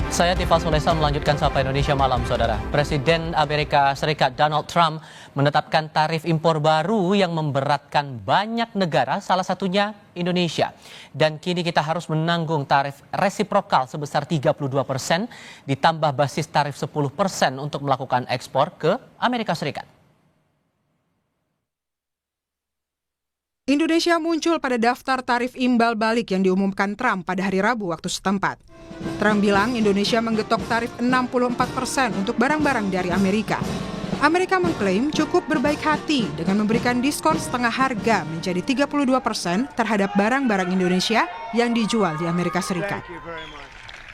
Saya Tifa Sulesa melanjutkan Sapa Indonesia Malam, Saudara. Presiden Amerika Serikat Donald Trump menetapkan tarif impor baru yang memberatkan banyak negara, salah satunya Indonesia. Dan kini kita harus menanggung tarif resiprokal sebesar 32%, ditambah basis tarif 10% untuk melakukan ekspor ke Amerika Serikat. Indonesia muncul pada daftar tarif imbal balik yang diumumkan Trump pada hari Rabu waktu setempat. Trump bilang Indonesia menggetok tarif 64% untuk barang-barang dari Amerika. Amerika mengklaim cukup berbaik hati dengan memberikan diskon setengah harga menjadi 32% terhadap barang-barang Indonesia yang dijual di Amerika Serikat.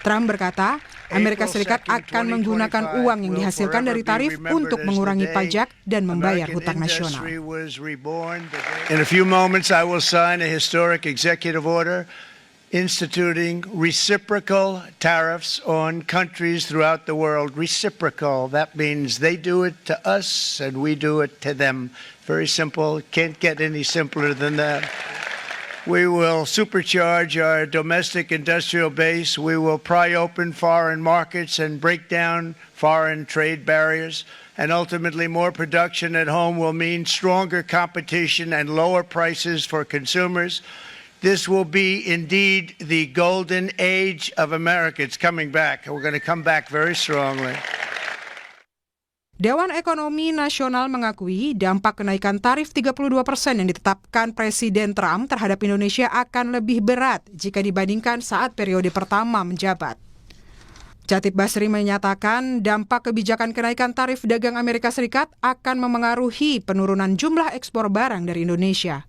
Trump berkata, Amerika Serikat akan menggunakan uang yang dihasilkan dari tarif untuk mengurangi pajak dan membayar hutang nasional. In a few moments, I will sign a historic executive order instituting reciprocal tariffs on countries throughout the world. Reciprocal, that means they do it to us and we do it to them. Very simple, can't get any simpler than that. We will supercharge our domestic industrial base. We will pry open foreign markets and break down foreign trade barriers. And ultimately, more production at home will mean stronger competition and lower prices for consumers. This will be indeed the golden age of America. It's coming back. We're going to come back very strongly. Dewan Ekonomi Nasional mengakui dampak kenaikan tarif 32% yang ditetapkan Presiden Trump terhadap Indonesia akan lebih berat jika dibandingkan saat periode pertama menjabat. Chatib Basri menyatakan dampak kebijakan kenaikan tarif dagang Amerika Serikat akan memengaruhi penurunan jumlah ekspor barang dari Indonesia.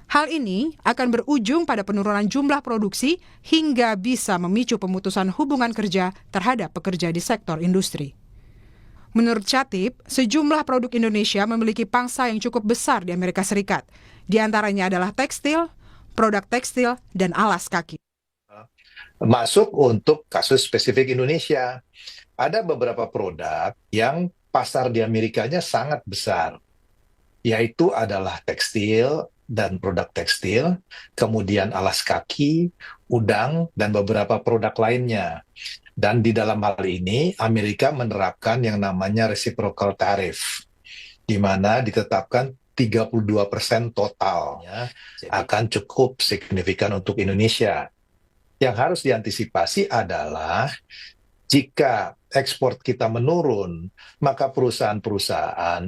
Hal ini akan berujung pada penurunan jumlah produksi hingga bisa memicu pemutusan hubungan kerja terhadap pekerja di sektor industri. Menurut Chatib, sejumlah produk Indonesia memiliki pangsa yang cukup besar di Amerika Serikat. Di antaranya adalah tekstil, produk tekstil, dan alas kaki. Masuk untuk kasus spesifik Indonesia. Ada beberapa produk yang pasar di Amerikanya sangat besar, yaitu adalah tekstil dan produk tekstil, kemudian alas kaki, udang, dan beberapa produk lainnya. Dan di dalam hal ini, Amerika menerapkan yang namanya reciprocal tariff, di mana ditetapkan 32% total, akan cukup signifikan untuk Indonesia. Yang harus diantisipasi adalah jika ekspor kita menurun, maka perusahaan-perusahaan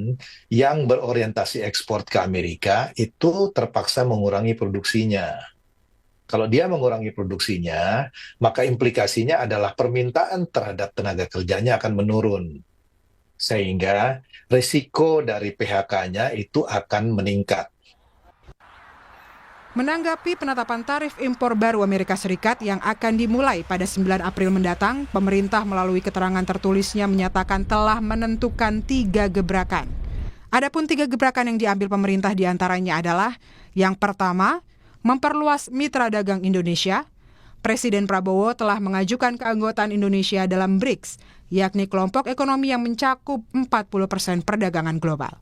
yang berorientasi ekspor ke Amerika itu terpaksa mengurangi produksinya. Kalau dia mengurangi produksinya, maka implikasinya adalah permintaan terhadap tenaga kerjanya akan menurun. Sehingga risiko dari PHK-nya itu akan meningkat. Menanggapi penetapan tarif impor baru Amerika Serikat yang akan dimulai pada 9 April mendatang, pemerintah melalui keterangan tertulisnya menyatakan telah menentukan 3 gebrakan. Adapun 3 gebrakan yang diambil pemerintah diantaranya adalah yang pertama, memperluas mitra dagang Indonesia. Presiden Prabowo telah mengajukan keanggotaan Indonesia dalam BRICS, yakni kelompok ekonomi yang mencakup 40% perdagangan global.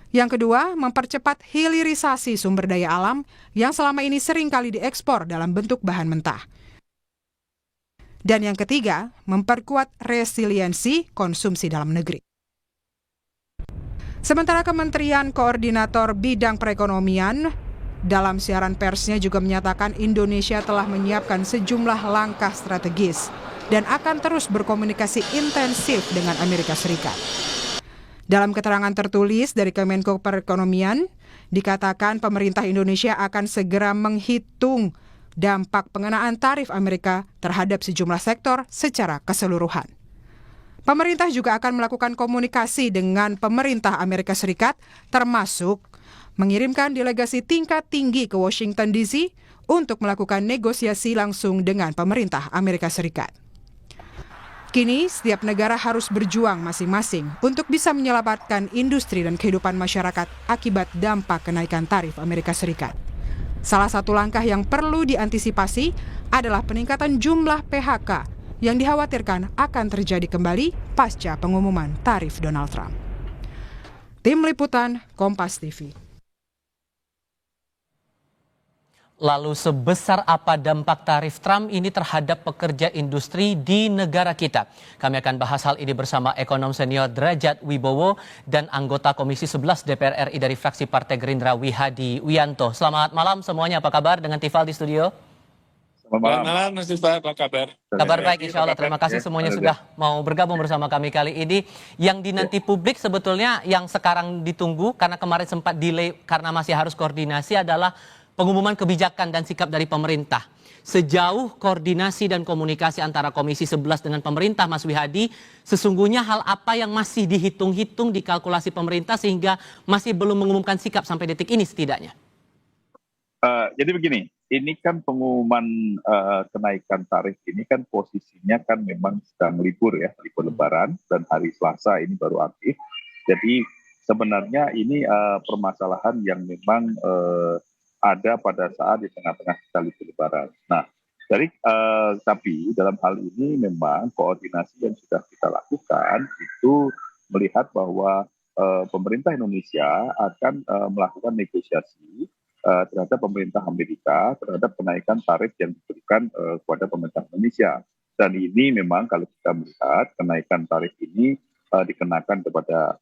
Yang kedua, mempercepat hilirisasi sumber daya alam yang selama ini sering kali diekspor dalam bentuk bahan mentah. Dan yang ketiga, memperkuat resiliensi konsumsi dalam negeri. Sementara Kementerian Koordinator Bidang Perekonomian dalam siaran persnya juga menyatakan Indonesia telah menyiapkan sejumlah langkah strategis dan akan terus berkomunikasi intensif dengan Amerika Serikat. Dalam keterangan tertulis dari Kemenko Perekonomian, dikatakan pemerintah Indonesia akan segera menghitung dampak pengenaan tarif Amerika terhadap sejumlah sektor secara keseluruhan. Pemerintah juga akan melakukan komunikasi dengan pemerintah Amerika Serikat, termasuk mengirimkan delegasi tingkat tinggi ke Washington DC untuk melakukan negosiasi langsung dengan pemerintah Amerika Serikat. Kini, setiap negara harus berjuang masing-masing untuk bisa menyelamatkan industri dan kehidupan masyarakat akibat dampak kenaikan tarif Amerika Serikat. Salah satu langkah yang perlu diantisipasi adalah peningkatan jumlah PHK yang dikhawatirkan akan terjadi kembali pasca pengumuman tarif Donald Trump. Tim Liputan, Kompas TV. Lalu sebesar apa dampak tarif Trump ini terhadap pekerja industri di negara kita? Kami akan bahas hal ini bersama ekonom senior Derajat Wibowo dan anggota Komisi 11 DPR RI dari fraksi Partai Gerindra Wihadi Wianto. Selamat malam semuanya, apa kabar dengan Tifal di studio? Selamat malam, Mas Tifal, apa kabar? Kabar baik, insya Allah. Terima kasih semuanya sudah mau bergabung bersama kami kali ini. Yang dinanti publik sebetulnya yang sekarang ditunggu, karena kemarin sempat delay karena masih harus koordinasi, adalah pengumuman kebijakan dan sikap dari pemerintah. Sejauh koordinasi dan komunikasi antara Komisi 11 dengan pemerintah, Mas Wihadi, sesungguhnya hal apa yang masih dihitung-hitung, dikalkulasi pemerintah sehingga masih belum mengumumkan sikap sampai detik ini setidaknya? Jadi begini, ini kan pengumuman kenaikan tarif ini kan posisinya kan memang sedang libur ya, libur Lebaran, dan hari Selasa ini baru aktif. Jadi sebenarnya ini permasalahan yang memang ada pada saat di tengah-tengah kita libur Lebaran. Nah, tapi dalam hal ini memang koordinasi yang sudah kita lakukan itu melihat bahwa pemerintah Indonesia akan melakukan negosiasi terhadap pemerintah Amerika terhadap kenaikan tarif yang diberikan kepada pemerintah Indonesia. Dan ini memang kalau kita melihat kenaikan tarif ini dikenakan kepada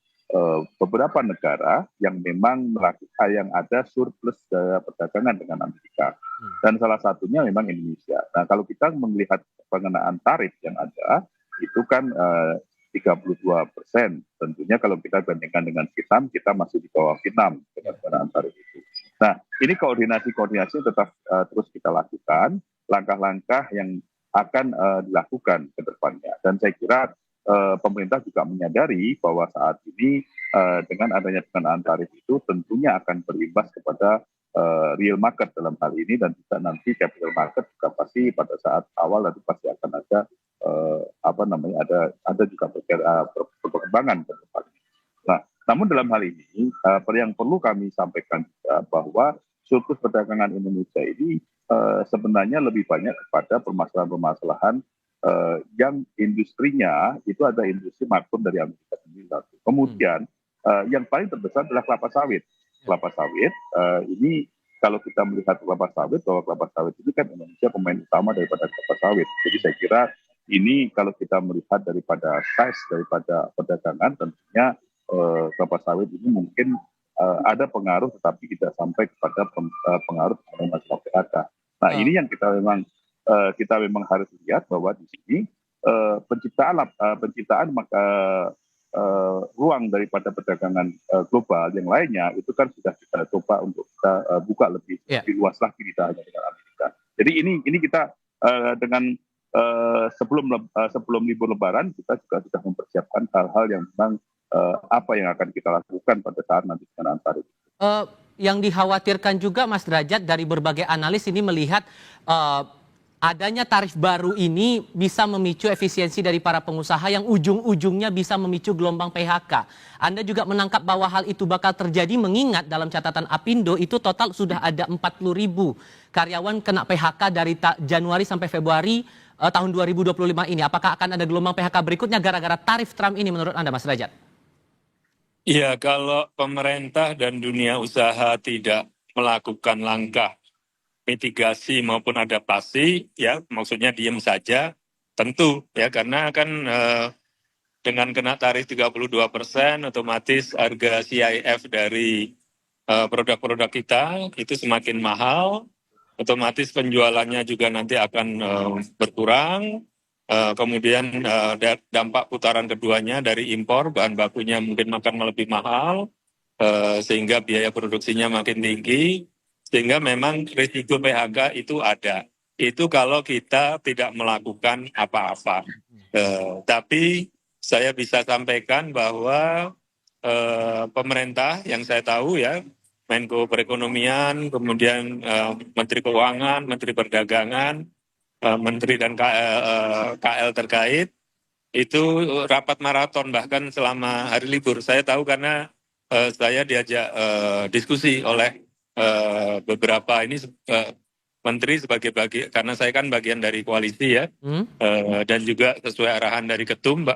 beberapa negara yang memang melakukan yang ada surplus perdagangan dengan Amerika, dan salah satunya memang Indonesia. Nah, kalau kita melihat pengenaan tarif yang ada itu kan 32%. Tentunya kalau kita bandingkan dengan Vietnam, kita masih di bawah Vietnam dengan pengenaan tarif itu. Nah, ini koordinasi tetap terus kita lakukan, langkah-langkah yang akan dilakukan ke depannya. Dan saya kira pemerintah juga menyadari bahwa saat ini dengan adanya pengenaan tarif itu tentunya akan berimbas kepada real market dalam hal ini, dan juga nanti capital market juga pasti pada saat awal nanti pasti akan ada ada juga perkembangan ke depannya. Nah, namun dalam hal ini yang perlu kami sampaikan juga bahwa surplus perdagangan Indonesia ini sebenarnya lebih banyak kepada permasalahan-permasalahan yang industrinya itu ada industri makro dari Amerika sendiri. Kemudian yang paling terbesar adalah kelapa sawit. Kelapa sawit ini kalau kita melihat kelapa sawit, bahwa kelapa sawit ini kan Indonesia pemain utama daripada kelapa sawit. Jadi saya kira ini kalau kita melihat daripada size daripada perdagangan, tentunya kelapa sawit ini mungkin ada pengaruh, tetapi tidak sampai kepada pengaruh masalah PHK. Nah, ini yang kita memang harus lihat bahwa di sini penciptaan ruang daripada perdagangan global yang lainnya itu kan sudah kita coba untuk kita buka lebih luas lagi, tidak hanya dengan Amerika. Jadi ini kita dengan sebelum libur Lebaran kita juga sudah mempersiapkan hal-hal yang memang apa yang akan kita lakukan pada saat nanti pengenaan tarif. Yang dikhawatirkan juga Mas Derajat dari berbagai analis ini melihat adanya tarif baru ini bisa memicu efisiensi dari para pengusaha yang ujung-ujungnya bisa memicu gelombang PHK. Anda juga menangkap bahwa hal itu bakal terjadi mengingat dalam catatan Apindo itu total sudah ada 40.000 karyawan kena PHK dari Januari sampai Februari tahun 2025 ini. Apakah akan ada gelombang PHK berikutnya gara-gara tarif Trump ini menurut Anda, Mas Derajat? Iya, kalau pemerintah dan dunia usaha tidak melakukan langkah mitigasi maupun adaptasi, ya maksudnya diem saja, tentu ya, karena kan dengan kena tarif 32%, otomatis harga CIF dari produk-produk kita itu semakin mahal, otomatis penjualannya juga nanti akan berkurang. Kemudian dampak putaran keduanya dari impor, bahan bakunya mungkin akan lebih mahal, sehingga biaya produksinya makin tinggi, sehingga memang risiko PHK itu ada. Itu kalau kita tidak melakukan apa-apa. Tapi saya bisa sampaikan bahwa pemerintah yang saya tahu ya, Menko Perekonomian, kemudian Menteri Keuangan, Menteri Perdagangan, Menteri dan KL terkait, itu rapat maraton bahkan selama hari libur. Saya tahu karena saya diajak diskusi oleh beberapa menteri karena saya kan bagian dari koalisi ya, dan juga sesuai arahan dari Ketum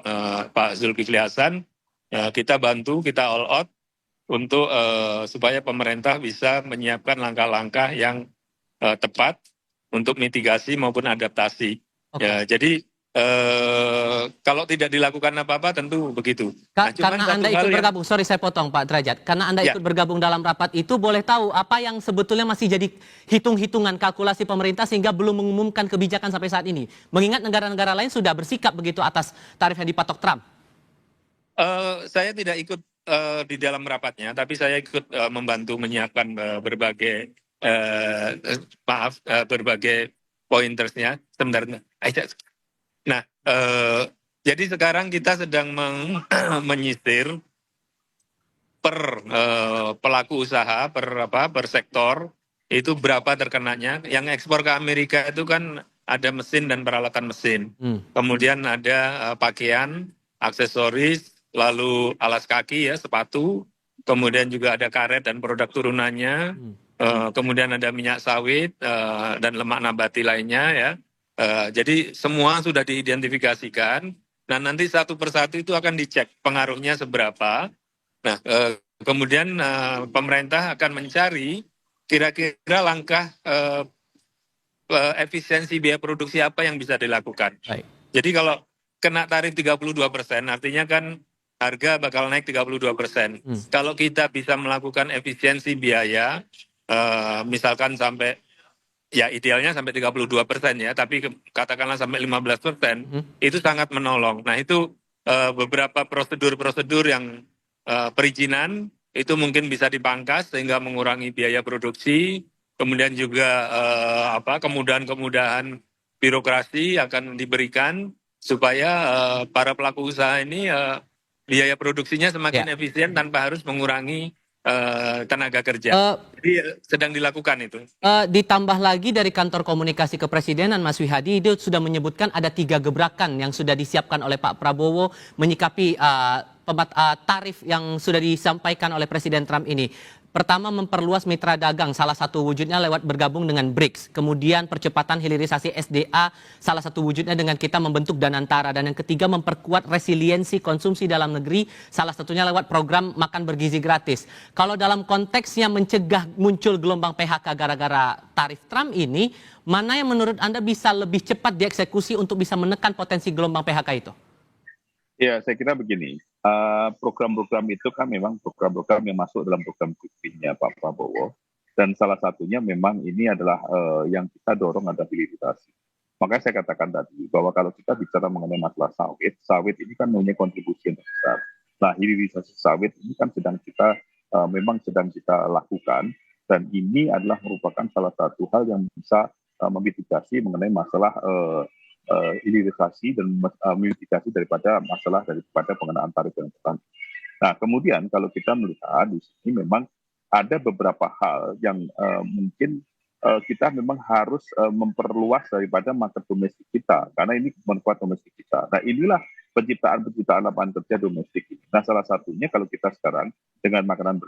Pak Zulkifli Hasan, kita bantu, kita all out untuk supaya pemerintah bisa menyiapkan langkah-langkah yang tepat untuk mitigasi maupun adaptasi. Oke. Ya, jadi kalau tidak dilakukan apa-apa tentu begitu. Nah, cuman Karena satu Anda hal ikut yang bergabung, sorry saya potong Pak Derajat, karena Anda ya, ikut bergabung dalam rapat itu, boleh tahu apa yang sebetulnya masih jadi hitung-hitungan kalkulasi pemerintah sehingga belum mengumumkan kebijakan sampai saat ini? Mengingat negara-negara lain sudah bersikap begitu atas tarif yang dipatok Trump. saya tidak ikut di dalam rapatnya, tapi saya ikut membantu menyiapkan berbagai berbagai pointersnya. Sebentar. Nah, jadi sekarang kita sedang menyisir per pelaku usaha, per sektor itu berapa terkenanya. Yang ekspor ke Amerika itu kan ada mesin dan peralatan mesin. Kemudian ada pakaian, aksesoris, lalu alas kaki ya, sepatu. Kemudian juga ada karet dan produk turunannya. Kemudian ada minyak sawit dan lemak nabati lainnya ya. Jadi semua sudah diidentifikasikan. Nah, nanti satu persatu itu akan dicek pengaruhnya seberapa. Nah, kemudian pemerintah akan mencari kira-kira langkah efisiensi biaya produksi apa yang bisa dilakukan. Baik. Jadi kalau kena tarif 32%, artinya kan harga bakal naik 32%. Kalau kita bisa melakukan efisiensi biaya, misalkan sampai, ya idealnya sampai 32% ya, tapi katakanlah sampai 15%, itu sangat menolong. Nah itu beberapa prosedur-prosedur yang perizinan itu mungkin bisa dipangkas sehingga mengurangi biaya produksi, kemudian juga kemudahan-kemudahan birokrasi akan diberikan supaya para pelaku usaha ini biaya produksinya semakin efisien tanpa harus mengurangi tenaga kerja. Jadi sedang dilakukan itu. Ditambah lagi dari kantor komunikasi kepresidenan Mas Wihadi itu sudah menyebutkan ada 3 gebrakan yang sudah disiapkan oleh Pak Prabowo menyikapi tarif yang sudah disampaikan oleh Presiden Trump ini. Pertama, memperluas mitra dagang, salah satu wujudnya lewat bergabung dengan BRICS. Kemudian percepatan hilirisasi SDA, salah satu wujudnya dengan kita membentuk Danantara. Dan yang ketiga, memperkuat resiliensi konsumsi dalam negeri, salah satunya lewat program makan bergizi gratis. Kalau dalam konteksnya mencegah muncul gelombang PHK gara-gara tarif Trump ini, mana yang menurut Anda bisa lebih cepat dieksekusi untuk bisa menekan potensi gelombang PHK itu? Ya, saya kira begini, program-program itu kan memang program-program yang masuk dalam program kuncinya Pak Prabowo, dan salah satunya memang ini adalah yang kita dorong ada hilirisasi. Makanya saya katakan tadi bahwa kalau kita bicara mengenai masalah sawit ini kan punya kontribusi yang besar. Nah, hilirisasi sawit ini kan memang sedang kita lakukan, dan ini adalah merupakan salah satu hal yang bisa memitigasi mengenai masalah hilirisasi dan mitigasi daripada pengenaan tarif yang tertentu. Nah, kemudian kalau kita melihat di sini memang ada beberapa hal yang mungkin kita memang harus memperluas daripada market domestik kita, karena ini memperkuat domestik kita. Nah, inilah penciptaan lapangan kerja domestik ini. Nah, salah satunya kalau kita sekarang dengan makanan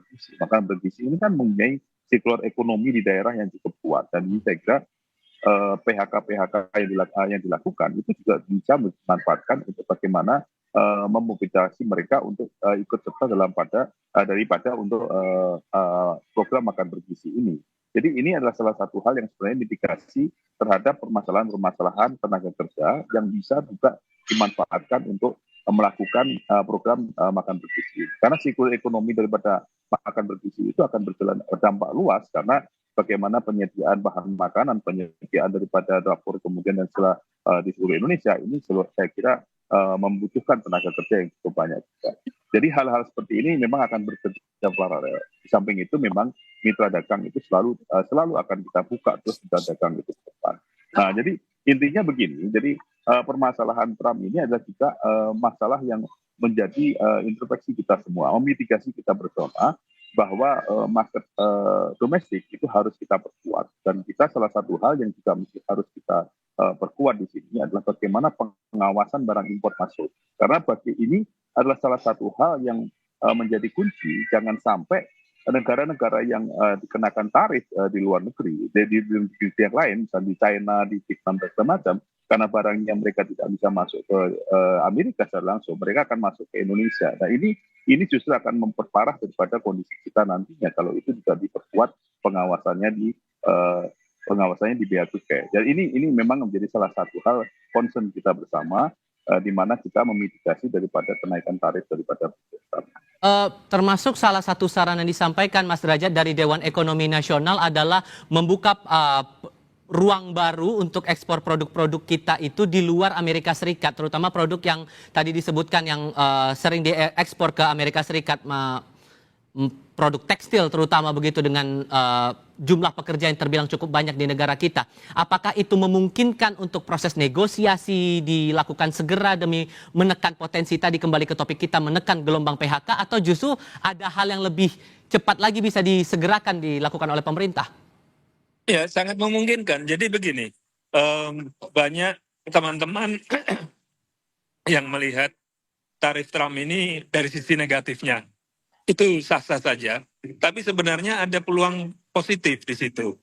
bergizi ini kan mempunyai siklus ekonomi di daerah yang cukup kuat, dan ini saya kira PHK yang dilakukan itu juga bisa dimanfaatkan untuk bagaimana memobilisasi mereka untuk ikut serta daripada untuk program makan bergizi ini. Jadi ini adalah salah satu hal yang sebenarnya mitigasi terhadap permasalahan tenaga kerja yang bisa juga dimanfaatkan untuk melakukan program makan bergizi. Karena siklus ekonomi daripada makan bergizi itu akan berdampak luas, karena bagaimana penyediaan bahan makanan, penyediaan daripada dapur, kemudian dan setelah di seluruh Indonesia ini saya kira membutuhkan tenaga kerja yang cukup banyak juga. Jadi hal-hal seperti ini memang akan bekerja paralel. Di samping itu memang mitra dagang itu selalu akan kita buka terus mitra dagang itu ke depan. Nah, jadi intinya begini. Jadi permasalahan Trump ini adalah juga masalah yang menjadi introspeksi kita semua, memitigasi kita bersama bahwa market domestik itu harus kita perkuat, dan kita salah satu hal yang juga harus kita perkuat di sini adalah bagaimana pengawasan barang impor masuk, karena bagi ini adalah salah satu hal yang menjadi kunci. Jangan sampai negara-negara yang dikenakan tarif di luar negeri, di yang lain, misalnya di China, di Vietnam dan segala macam, karena barangnya mereka tidak bisa masuk ke Amerika secara langsung, mereka akan masuk ke Indonesia. Nah, ini justru akan memperparah daripada kondisi kita nantinya kalau itu juga diperkuat pengawasannya pengawasannya di bea cukai. Dan ini memang menjadi salah satu hal concern kita bersama, di mana kita memitigasi daripada kenaikan tarif daripada Termasuk salah satu saran yang disampaikan Mas Derajat dari Dewan Ekonomi Nasional adalah membuka ruang baru untuk ekspor produk-produk kita itu di luar Amerika Serikat, terutama produk yang tadi disebutkan yang sering diekspor ke Amerika Serikat, produk tekstil terutama begitu, dengan jumlah pekerja yang terbilang cukup banyak di negara kita. Apakah itu memungkinkan untuk proses negosiasi dilakukan segera demi menekan potensi tadi, kembali ke topik kita, menekan gelombang PHK, atau justru ada hal yang lebih cepat lagi bisa disegerakan dilakukan oleh pemerintah? Ya, sangat memungkinkan. Jadi begini, banyak teman-teman yang melihat tarif Trump ini dari sisi negatifnya. Itu sah-sah saja, tapi sebenarnya ada peluang positif di situ.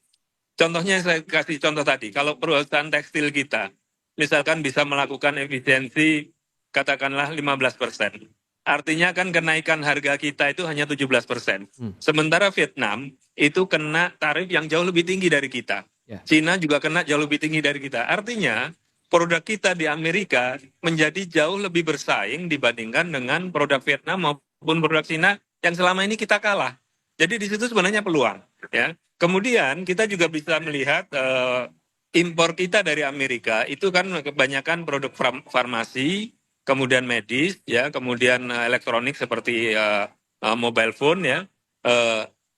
Contohnya saya kasih contoh tadi, kalau perusahaan tekstil kita, misalkan bisa melakukan efisiensi katakanlah 15%. Artinya kan kenaikan harga kita itu hanya 17%. Sementara Vietnam itu kena tarif yang jauh lebih tinggi dari kita. Cina juga kena jauh lebih tinggi dari kita. Artinya produk kita di Amerika menjadi jauh lebih bersaing dibandingkan dengan produk Vietnam maupun produk Cina yang selama ini kita kalah. Jadi di situ sebenarnya peluang. Ya. Kemudian kita juga bisa melihat impor kita dari Amerika itu kan kebanyakan produk farmasi, kemudian medis, ya, kemudian elektronik seperti mobile phone, ya.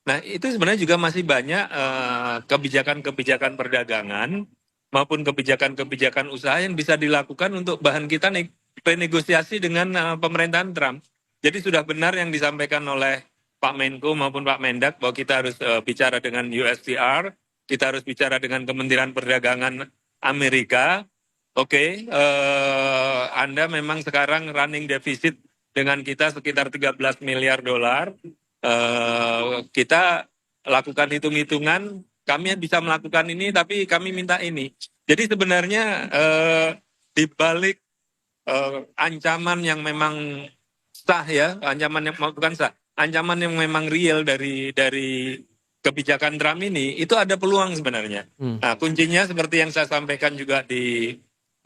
Nah itu sebenarnya juga masih banyak kebijakan-kebijakan perdagangan maupun kebijakan-kebijakan usaha yang bisa dilakukan untuk bahan kita renegosiasi dengan pemerintahan Trump. Jadi sudah benar yang disampaikan oleh Pak Menko maupun Pak Mendak bahwa kita harus bicara dengan USTR, kita harus bicara dengan Kementerian Perdagangan Amerika. Oke, Anda memang sekarang running defisit dengan kita sekitar 13 miliar dolar. Kita lakukan hitung-hitungan, kami bisa melakukan ini, tapi kami minta ini. Jadi sebenarnya di balik ancaman yang memang sah, ya, ancaman yang bukan sah, ancaman yang memang real dari kebijakan Trump ini, itu ada peluang sebenarnya. Nah, kuncinya seperti yang saya sampaikan juga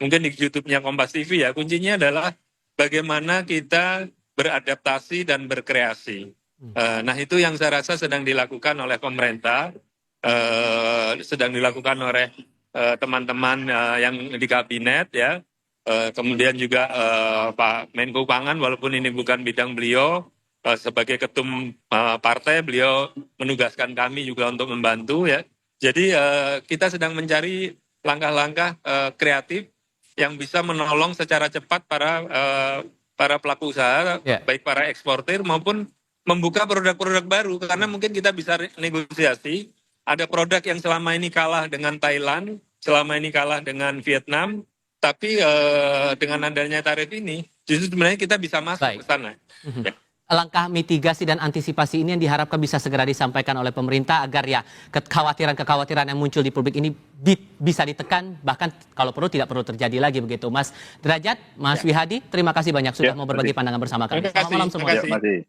mungkin di YouTube-nya Kompas TV, ya, kuncinya adalah bagaimana kita beradaptasi dan berkreasi. Nah, itu yang saya rasa sedang dilakukan oleh pemerintah, sedang dilakukan oleh teman-teman yang di kabinet, ya. Kemudian juga Pak Menko Pangan, walaupun ini bukan bidang beliau, sebagai ketum partai, beliau menugaskan kami juga untuk membantu, ya. Jadi kita sedang mencari langkah-langkah kreatif yang bisa menolong secara cepat para pelaku usaha, baik para eksportir maupun membuka produk-produk baru, karena mungkin kita bisa negosiasi. Ada produk yang selama ini kalah dengan Thailand, selama ini kalah dengan Vietnam, tapi dengan adanya tarif ini, justru sebenarnya kita bisa masuk ke sana. Langkah mitigasi dan antisipasi ini yang diharapkan bisa segera disampaikan oleh pemerintah agar ya kekhawatiran-kekhawatiran yang muncul di publik ini bisa ditekan, bahkan kalau perlu tidak perlu terjadi lagi begitu. Mas Derajat, Mas Wihadi, terima kasih banyak sudah mau berbagi pandangan bersama kami. Selamat malam semua. Terima kasih.